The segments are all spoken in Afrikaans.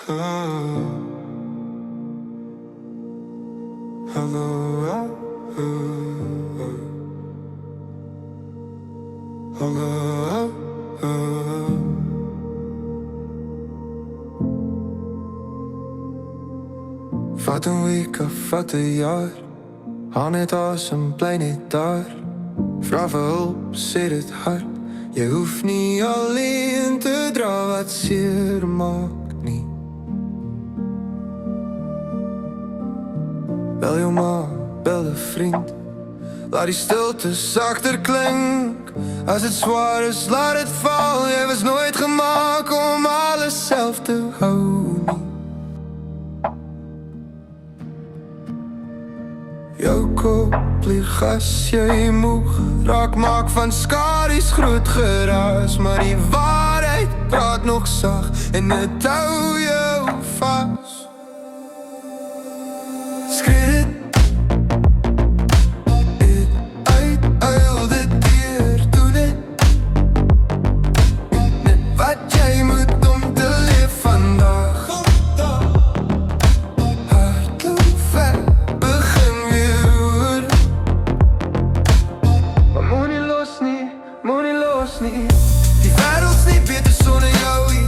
Vat een week of vat een jaar, hou net asem, bly net daar. Vra vir hulp, sê dit hard. Jy hoef nie alleen te dra wat seer maak nie. Bel jou ma, bel 'n vriend. Laat die stilte sagter klink. As dit swaar is, laat dit val. Jy was nooit gemaak om alles self te hou nie. Jou kop lig gas, jy moeg raak, maak van skaries groot geraas. Maar die waarheid praat nog sag en dit hou jou vas. Skree dit uit, uil dit deur, doe dit net wat jy moet om te leef vandag. Hardloop ver, begin weer oor. Maar moenie los nie, moenie los nie. Die wêreld's nie beter sonder jou nie.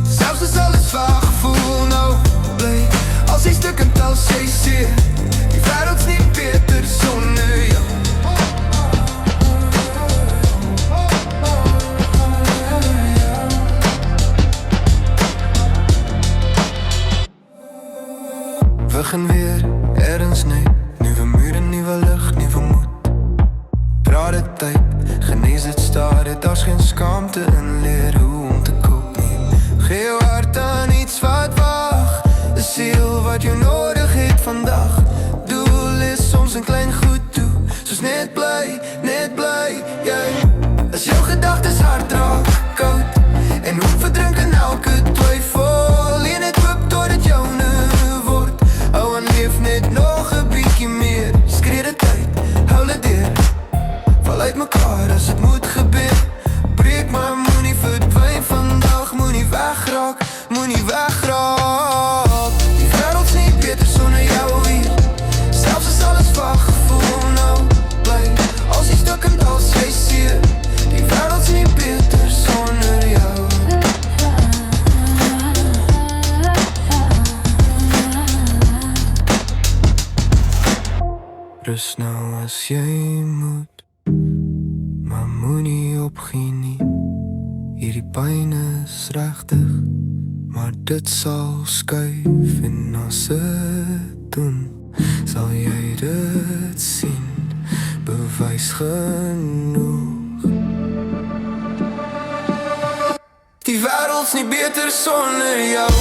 Selfs as alles vaag voel nou bly. Als die stukken tel jy seer. Die wêreld's nie beter sonder jou. Begin weer ergens net. Nuwe mure, nuwe lig, nuwe moed. Praat dit tyd, genees dit staar dit. Daar's geen skaamte in leer hoe om te koop nie. Gee jou hart aan iets wat wag. 'n Siel wat jou nodig het vandag. Doel is soms een klein goed toe. Soos net bly, jy. As jou gedagtes hard raak, koud. En hoe verdrink in elke twyfel. Leen het hoop tot het joune word. Hou aan leef net nog 'n bietjie meer. Skree dit uit, hou dit deur. Val uit mekaar as het moet gebeur. Breek maar moenie verdwyn vandag. Moenie wegraak, moenie wegraak. Die wêreld's nie beter sonder jou hier. Selfs as alles vaag gevoel nou bly. Als die stukken als jy seer. Die wêreld's nie beter sonder jou. Rus nou as jy moet, maar moenie opgee nie. Hierdie pyn is regtig, maar dit sal skuif. En as dit doen, sal jy dit sien. Bewys genoeg. Die wêreld's nie beter sonder jou.